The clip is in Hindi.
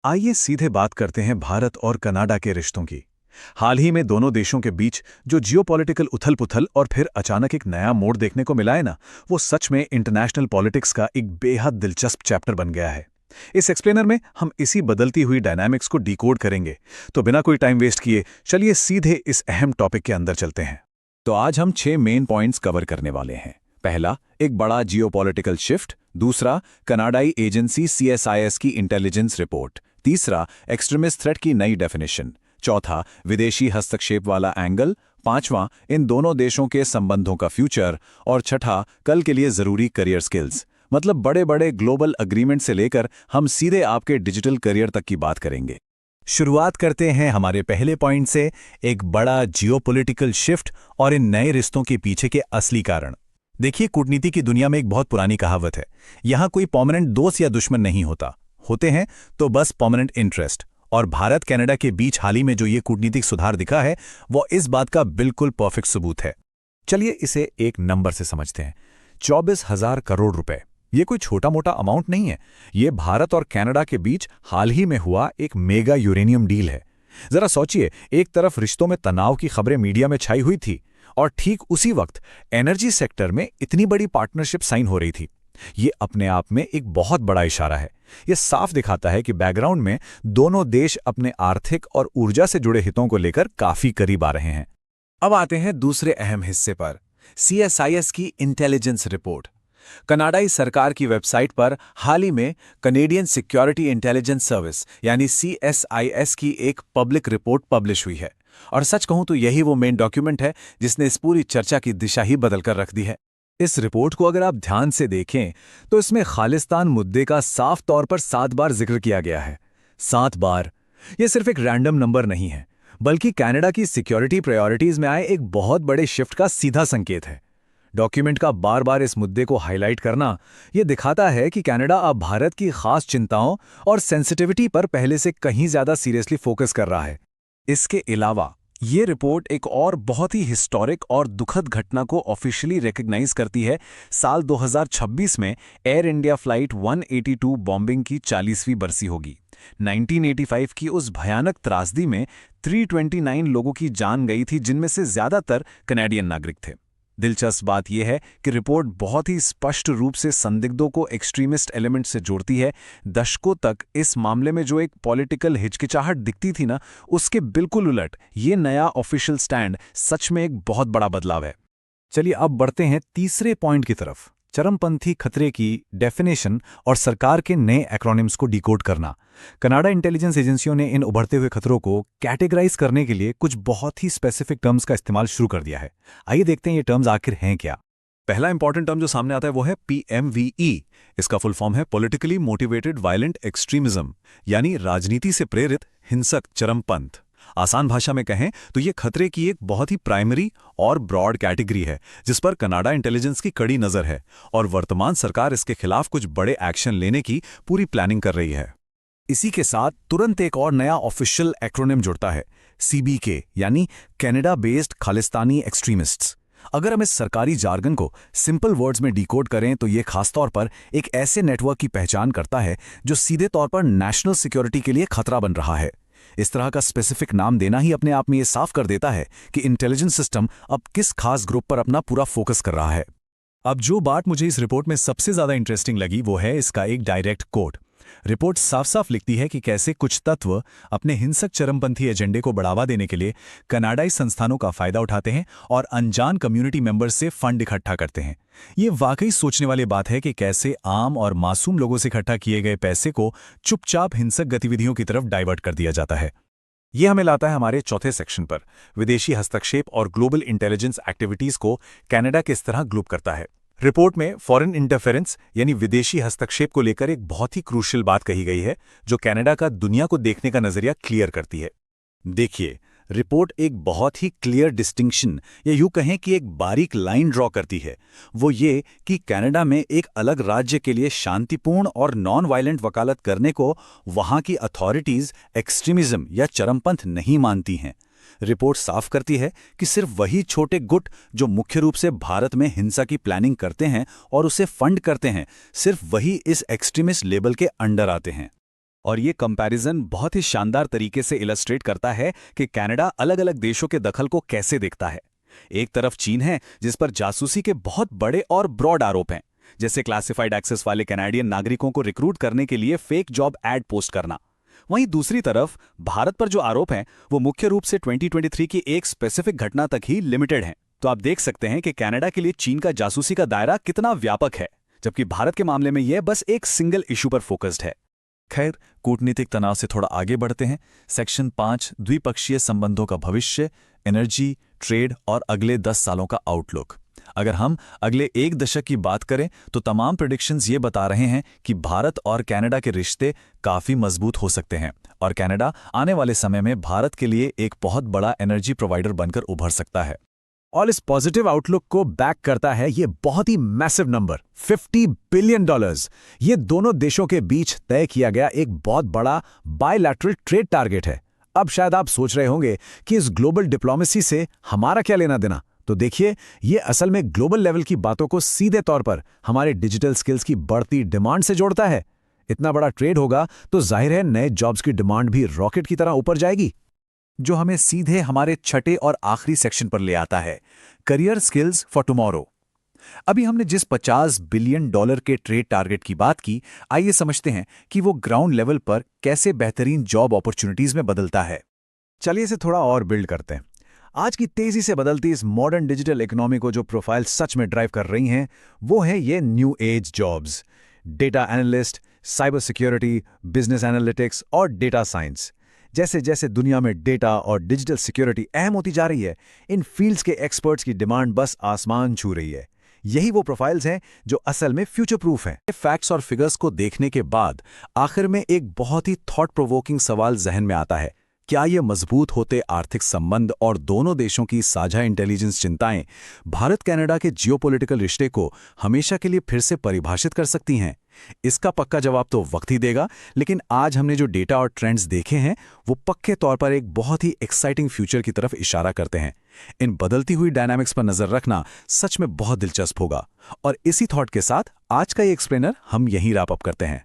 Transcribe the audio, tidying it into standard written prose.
आइए सीधे बात करते हैं भारत और कनाडा के रिश्तों की। हाल ही में दोनों देशों के बीच जो जियोपॉलिटिकल उथल-पुथल और फिर अचानक एक नया मोड़ देखने को मिला है ना, वो सच में इंटरनेशनल पॉलिटिक्स का एक बेहद दिलचस्प चैप्टर बन गया है। इस एक्सप्लेनर में हम इसी बदलती हुई डायनामिक्स को डिकोड करेंगे। तो बिना कोई टाइम वेस्ट किए चलिए सीधे इस अहम टॉपिक के अंदर चलते हैं। तो आज हम 6 मेन पॉइंट्स कवर करने वाले हैं। पहला, एक बड़ा जियोपॉलिटिकल शिफ्ट। दूसरा, कनाडाई एजेंसी CSIS की इंटेलिजेंस रिपोर्ट। तीसरा, एक्सट्रीमिस्ट थ्रेट की नई डेफिनेशन। चौथा, विदेशी हस्तक्षेप वाला एंगल। पांचवां, इन दोनों देशों के संबंधों का फ्यूचर। और छठा, कल के लिए जरूरी करियर स्किल्स। मतलब बड़े बड़े ग्लोबल अग्रीमेंट से लेकर हम सीधे आपके डिजिटल करियर तक की बात करेंगे। शुरुआत करते हैं हमारे पहले पॉइंट से, एक बड़ा जियोपॉलिटिकल शिफ्ट और इन नए रिश्तों के पीछे के असली कारण। देखिए, कूटनीति की दुनिया में एक बहुत पुरानी कहावत है, यहां कोई परमानेंट दोस्त या दुश्मन नहीं होता, होते हैं तो बस परमानेंट इंटरेस्ट। और भारत कनाडा के बीच हाल ही में जो ये कूटनीतिक सुधार दिखा है, वो इस बात का बिल्कुल परफेक्ट सबूत है। चलिए इसे एक नंबर से समझते हैं। 24,000 करोड़ रुपए, ये कोई छोटा मोटा अमाउंट नहीं है। ये भारत और कनाडा के बीच हाल ही में हुआ एक मेगा यूरेनियम डील है। जरा सोचिए, एक तरफ रिश्तों में तनाव की खबरें मीडिया में छाई हुई थी और ठीक उसी वक्त एनर्जी सेक्टर में इतनी बड़ी पार्टनरशिप साइन हो रही थी। ये अपने आप में एक बहुत बड़ा इशारा है। ये साफ दिखाता है कि बैकग्राउंड में दोनों देश अपने आर्थिक और ऊर्जा से जुड़े हितों को लेकर काफी करीब आ रहे हैं। अब आते हैं दूसरे अहम हिस्से पर, CSIS की इंटेलिजेंस रिपोर्ट। कनाडाई सरकार की वेबसाइट पर हाल ही में कनेडियन सिक्योरिटी इंटेलिजेंस सर्विस यानी CSIS की एक पब्लिक रिपोर्ट पब्लिश हुई है। और सच कहूं तो यही वो मेन डॉक्यूमेंट है जिसने इस पूरी चर्चा की दिशा ही बदल कर रख दी है। इस रिपोर्ट को अगर आप ध्यान से देखें तो इसमें खालिस्तान मुद्दे का साफ तौर पर 7 बार जिक्र किया गया है। 7 बार। यह सिर्फ एक रैंडम नंबर नहीं है, बल्कि कनाडा की सिक्योरिटी प्रायोरिटीज में आए एक बहुत बड़े शिफ्ट का सीधा संकेत है। डॉक्यूमेंट का बार बार इस मुद्दे को हाईलाइट करना यह दिखाता है कि कनाडा अब भारत की खास चिंताओं और सेंसिटिविटी पर पहले से कहीं ज्यादा सीरियसली फोकस कर रहा है। इसके अलावा ये रिपोर्ट एक और बहुत ही हिस्टोरिक और दुखद घटना को ऑफिशियली रिकॉग्नाइज करती है। साल 2026 में एयर इंडिया फ्लाइट 182 बॉम्बिंग की 40वीं बरसी होगी। 1985 की उस भयानक त्रासदी में 329 लोगों की जान गई थी, जिनमें से ज्यादातर कनाडियन नागरिक थे। दिलचस्प बात यह है कि रिपोर्ट बहुत ही स्पष्ट रूप से संदिग्धों को एक्सट्रीमिस्ट एलिमेंट से जोड़ती है। दशकों तक इस मामले में जो एक पॉलिटिकल हिचकिचाहट दिखती थी ना, उसके बिल्कुल उलट ये नया ऑफिशियल स्टैंड सच में एक बहुत बड़ा बदलाव है। चलिए अब बढ़ते हैं तीसरे पॉइंट की तरफ, चरमपंथी खतरे की डेफिनेशन और सरकार के नए एक्रोनिम्स को डिकोड करना। कनाडा इंटेलिजेंस एजेंसियों ने इन उभरते हुए खतरों को कैटेगराइज करने के लिए कुछ बहुत ही स्पेसिफिक टर्म्स का इस्तेमाल शुरू कर दिया है। आइए देखते हैं ये टर्म्स आखिर हैं क्या। पहला इंपॉर्टेंट टर्म जो सामने आता है वो है PMVE। इसका फुल फॉर्म है पॉलिटिकली मोटिवेटेड वायलेंट एक्सट्रीमिज्म, यानी राजनीति से प्रेरित हिंसक चरमपंथ। आसान भाषा में कहें तो ये खतरे की एक बहुत ही प्राइमरी और ब्रॉड कैटेगरी है जिस पर कनाडा इंटेलिजेंस की कड़ी नजर है और वर्तमान सरकार इसके खिलाफ कुछ बड़े एक्शन लेने की पूरी प्लानिंग कर रही है। इसी के साथ तुरंत एक और नया ऑफिशियल एक्रोनिम जुड़ता है, CBK, यानी कनाडा बेस्ड खालिस्तानी एक्सट्रीमिस्ट्स। अगर हम इस सरकारी जार्गन को सिंपल वर्ड्स में डिकोड करें तो ये खासतौर पर एक ऐसे नेटवर्क की पहचान करता है जो सीधे तौर पर नेशनल सिक्योरिटी के लिए खतरा बन रहा है। इस तरह का स्पेसिफिक नाम देना ही अपने आप में ये साफ कर देता है कि इंटेलिजेंस सिस्टम अब किस खास ग्रुप पर अपना पूरा फोकस कर रहा है। अब जो बात मुझे इस रिपोर्ट में सबसे ज्यादा इंटरेस्टिंग लगी वो है इसका एक डायरेक्ट कोट। रिपोर्ट साफ साफ लिखती है कि कैसे कुछ तत्व अपने हिंसक चरमपंथी एजेंडे को बढ़ावा देने के लिए कनाडाई संस्थानों का फायदा उठाते हैं और अनजान कम्युनिटी मेंबर्स से फंड इकट्ठा करते हैं। ये वाकई सोचने वाली बात है कि कैसे आम और मासूम लोगों से इकट्ठा किए गए पैसे को चुपचाप हिंसक गतिविधियों की तरफ डाइवर्ट कर दिया जाता है। ये हमें लाता है हमारे चौथे सेक्शन पर, विदेशी हस्तक्षेप और ग्लोबल इंटेलिजेंस एक्टिविटीज को कनाडा किस तरह ग्रुप करता है। रिपोर्ट में फॉरेन इंटरफेरेंस यानी विदेशी हस्तक्षेप को लेकर एक बहुत ही क्रूशियल बात कही गई है जो कनाडा का दुनिया को देखने का नजरिया क्लियर करती है। देखिए, रिपोर्ट एक बहुत ही क्लियर डिस्टिंक्शन या यूं कहें कि एक बारीक लाइन ड्रॉ करती है। वो ये कि कनाडा में एक अलग राज्य के लिए शांतिपूर्ण और नॉन वायलेंट वकालत करने को वहां की अथॉरिटीज एक्सट्रीमिज्म या चरमपंथ नहीं मानती हैं। रिपोर्ट साफ करती है कि सिर्फ वही छोटे गुट जो मुख्य रूप से भारत में हिंसा की प्लानिंग करते हैं और उसे फंड करते हैं, सिर्फ वही इस एक्सट्रीमिस्ट लेबल के अंडर आते हैं। और ये कंपैरिजन बहुत ही शानदार तरीके से इलस्ट्रेट करता है कि कनाडा अलग-अलग देशों के दखल को कैसे देखता है। एक तरफ चीन है, जिस पर जासूसी के बहुत बड़े और ब्रॉड आरोप हैं, जैसे क्लासिफाइड एक्सेस वाले कनाडियन नागरिकों को रिक्रूट करने के लिए फेक जॉब एड पोस्ट करना। वहीं दूसरी तरफ भारत पर जो आरोप हैं, वो मुख्य रूप से 2023 की एक स्पेसिफिक घटना तक ही लिमिटेड हैं। तो आप देख सकते हैं कि कनाडा के लिए चीन का जासूसी का दायरा कितना व्यापक है, जबकि भारत के मामले में यह बस एक सिंगल इशू पर फोकस्ड है। खैर, कूटनीतिक तनाव से थोड़ा आगे बढ़ते हैं। सेक्शन 5 द्विपक्षीय संबंधों का भविष्य, एनर्जी, ट्रेड और अगले 10 सालों का आउटलुक। अगर हम अगले 1 दशक की बात करें तो तमाम प्रेडिक्शंस ये बता रहे हैं कि भारत और कनाडा के रिश्ते काफी मजबूत हो सकते हैं और कनाडा आने वाले समय में भारत के लिए एक बहुत बड़ा एनर्जी प्रोवाइडर बनकर उभर सकता है। और इस पॉजिटिव आउटलुक को बैक करता है ये बहुत ही मैसिव नंबर, $50 बिलियन। ये दोनों देशों के बीच तय किया गया एक बहुत बड़ा बायलैटरल ट्रेड टारगेट है। अब शायद आप सोच रहे होंगे कि इस ग्लोबल डिप्लोमेसी से हमारा क्या लेना देना। तो देखिए, ये असल में ग्लोबल लेवल की बातों को सीधे तौर पर हमारे डिजिटल स्किल्स की बढ़ती डिमांड से जोड़ता है। इतना बड़ा ट्रेड होगा तो जाहिर है नए जॉब्स की डिमांड भी रॉकेट की तरह ऊपर जाएगी, जो हमें सीधे हमारे छठे और आखिरी सेक्शन पर ले आता है, करियर स्किल्स फॉर टुमारो। अभी हमने जिस $50 बिलियन के ट्रेड टारगेट की बात की, आइए समझते हैं कि वो ग्राउंड लेवल पर कैसे बेहतरीन जॉब अपॉर्चुनिटीज में बदलता है। चलिए इसे थोड़ा और बिल्ड करते हैं। आज की तेजी से बदलती इस मॉडर्न डिजिटल इकोनॉमी को जो प्रोफाइल सच में ड्राइव कर रही हैं, वो है ये new age jobs. Data analyst, cyber security, business analytics और डेटा साइंस। जैसे जैसे दुनिया में डेटा और डिजिटल सिक्योरिटी अहम होती जा रही है, इन फील्ड्स के एक्सपर्ट्स की डिमांड बस आसमान छू रही है। यही वो प्रोफाइल्स हैं जो असल में फ्यूचर प्रूफ हैं। फैक्ट्स और फिगर्स को देखने के बाद आखिर में एक बहुत ही थॉट प्रोवोकिंग सवाल जहन में आता है, क्या ये मजबूत होते आर्थिक संबंध और दोनों देशों की साझा इंटेलिजेंस चिंताएं भारत कनाडा के जियोपॉलिटिकल रिश्ते को हमेशा के लिए फिर से परिभाषित कर सकती हैं? इसका पक्का जवाब तो वक्त ही देगा, लेकिन आज हमने जो डेटा और ट्रेंड्स देखे हैं वो पक्के तौर पर एक बहुत ही एक्साइटिंग फ्यूचर की तरफ इशारा करते हैं। इन बदलती हुई डायनामिक्स पर नजर रखना सच में बहुत दिलचस्प होगा। और इसी थॉट के साथ आज का ये एक्सप्लेनर हम यहीं रैप अप करते हैं।